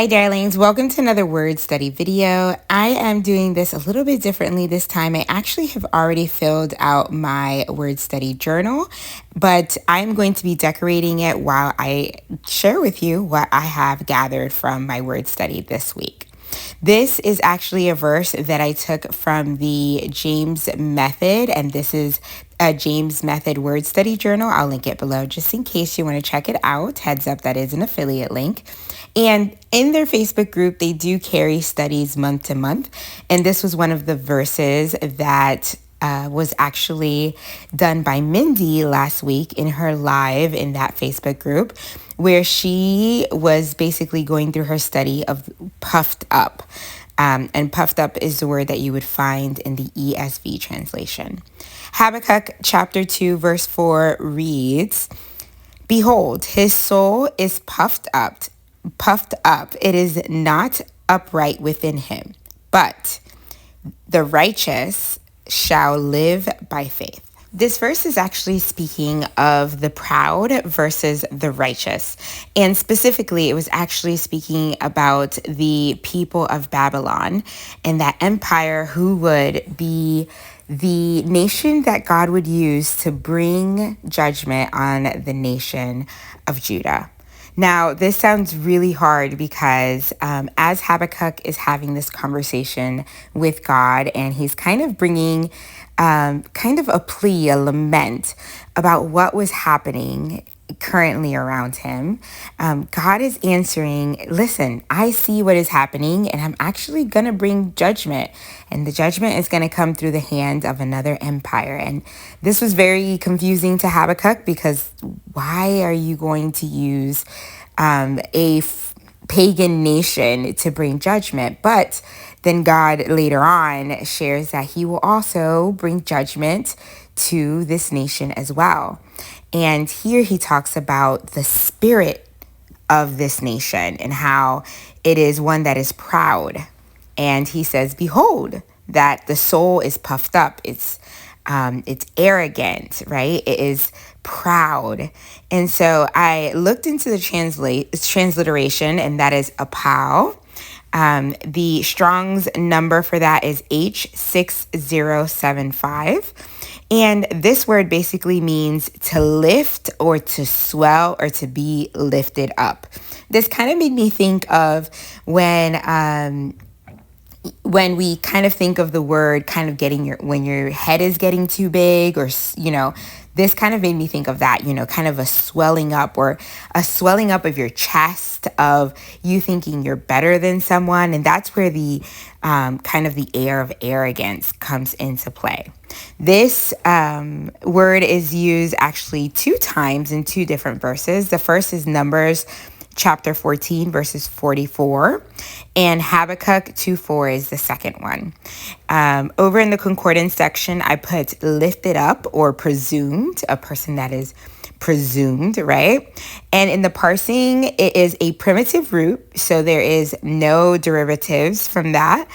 Hi darlings, welcome to another word study video. I am doing this a little bit differently this time. I actually have already filled out my word study journal, but I'm going to be decorating it while I share with you what I have gathered from my word study this week. This is actually a verse that I took from the James Method, and this is a James Method word study journal. I'll link it below just in case you want to check it out. Heads up, that is an affiliate link. And in their Facebook group, they do carry studies month to month. And this was one of the verses that was actually done by Mindy last week in her live in that Facebook group, where she was basically going through her study of puffed up. And puffed up is the word that you would find in the ESV translation. Habakkuk chapter 2, verse 4 reads, "Behold, his soul is puffed up. It is not upright within him, but the righteous shall live by faith." This verse is actually speaking of the proud versus the righteous. And specifically, it was actually speaking about the people of Babylon and that empire who would be the nation that God would use to bring judgment on the nation of Judah. Now, this sounds really hard because as Habakkuk is having this conversation with God, and he's kind of bringing kind of a plea, a lament about what was happening currently around him, God is answering, listen, I see what is happening, and I'm actually going to bring judgment. And the judgment is going to come through the hand of another empire. And this was very confusing to Habakkuk because why are you going to use pagan nation to bring judgment? But then God later on shares that he will also bring judgment to this nation as well. And here he talks about the spirit of this nation and how it is one that is proud. And he says, behold, that the soul is puffed up. It's arrogant, right? It is proud. And so I looked into the transliteration, and that is apau. The Strong's number for that is H6075. And this word basically means to lift or to swell or to be lifted up. This kind of made me think of when we kind of think of the word kind of when your head is getting too big, or, this kind of made me think of that, kind of a swelling up, or a swelling up of your chest, of you thinking you're better than someone. And that's where the kind of the air of arrogance comes into play. This word is used actually 2 times in 2 different verses. The first is Numbers chapter 14, verses 44, and Habakkuk 2:4 is the second one. Over in the concordance section, I put lifted up or presumed, a person that is presumed, right? And in the parsing, it is a primitive root, so there is no derivatives from that.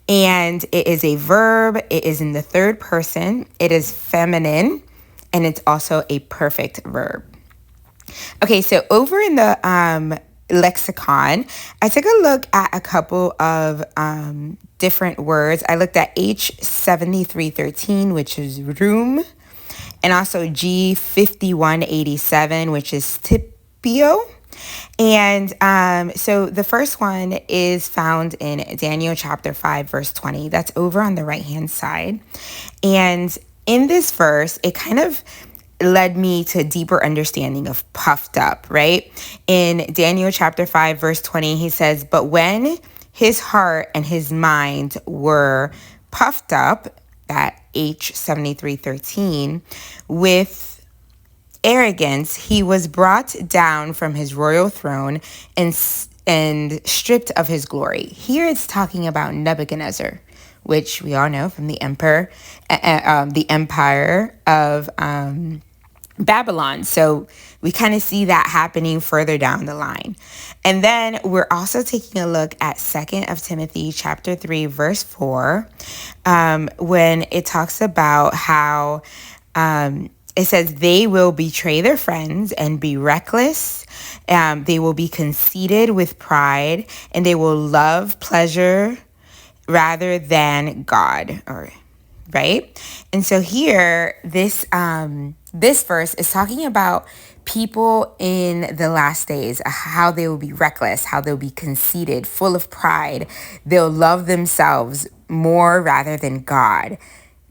And it is a verb, it is in the third person, it is feminine, and it's also a perfect verb. Okay, so over in the Lexicon, I took a look at a couple of different words. I looked at H7313, which is room, and also G5187, which is tipio. And so the first one is found in Daniel chapter 5, verse 20. That's over on the right-hand side. And in this verse, it kind of led me to a deeper understanding of puffed up, right? In Daniel chapter 5, verse 20, he says, "But when his heart and his mind were puffed up," that H7313, "with arrogance, he was brought down from his royal throne and stripped of his glory." Here it's talking about Nebuchadnezzar, which we all know from the empire of Babylon. So we kind of see that happening further down the line. And then we're also taking a look at 2 of Timothy chapter 3, verse 4, when it talks about how it says they will betray their friends and be reckless. They will be conceited with pride, and they will love pleasure rather than God. Or right? And so here, this verse is talking about people in the last days, how they will be reckless, how they'll be conceited, full of pride. They'll love themselves more rather than God.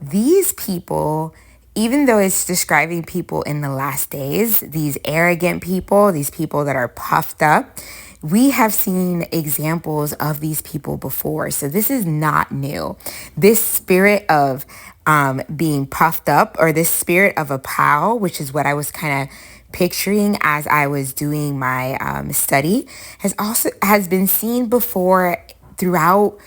These people, even though it's describing people in the last days, these arrogant people, these people that are puffed up, we have seen examples of these people before. So this is not new. This spirit of being puffed up, or this spirit of a pow, which is what I was kind of picturing as I was doing my study, has been seen before throughout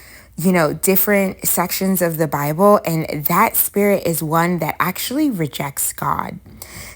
different sections of the Bible. And that spirit is one that actually rejects God.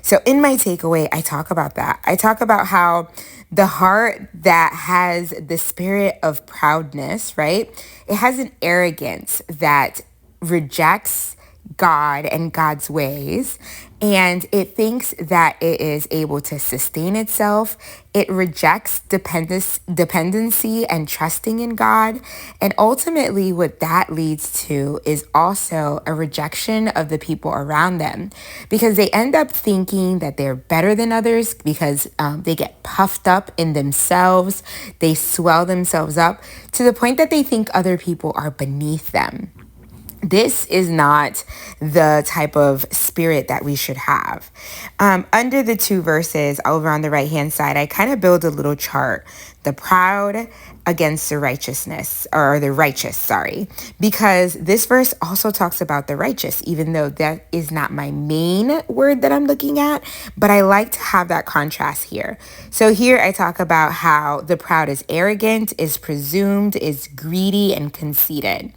So in my takeaway, I talk about that. I talk about how the heart that has the spirit of proudness, right? It has an arrogance that rejects God and God's ways, and it thinks that it is able to sustain itself. It rejects dependency and trusting in God. And ultimately, what that leads to is also a rejection of the people around them, because they end up thinking that they're better than others because they get puffed up in themselves. They swell themselves up to the point that they think other people are beneath them. This is not the type of spirit that we should have. Under the two verses over on the right-hand side, I kind of build a little chart, the proud against the righteousness, or the righteous, sorry, because this verse also talks about the righteous, even though that is not my main word that I'm looking at, but I like to have that contrast here. So here I talk about how the proud is arrogant, is presumed, is greedy, and conceited.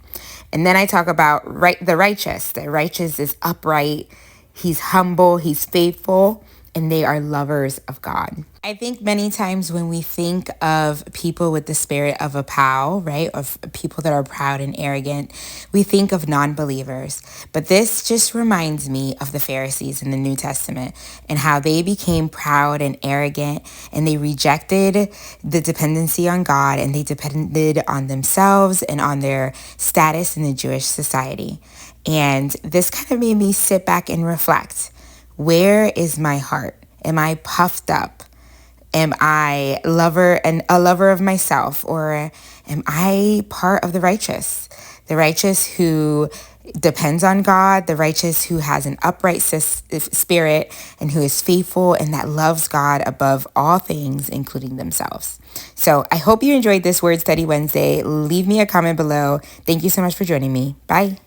And then I talk about the righteous. The righteous is upright, he's humble, he's faithful, and they are lovers of God. I think many times when we think of people with the spirit of a pow, right, of people that are proud and arrogant, we think of non-believers. But this just reminds me of the Pharisees in the New Testament and how they became proud and arrogant, and they rejected the dependency on God, and they depended on themselves and on their status in the Jewish society. And this kind of made me sit back and reflect. Where is my heart? Am I puffed up? Am I a lover of myself, or am I part of the righteous? The righteous who depends on God, the righteous who has an upright spirit and who is faithful and that loves God above all things, including themselves. So I hope you enjoyed this Word Study Wednesday. Leave me a comment below. Thank you so much for joining me. Bye.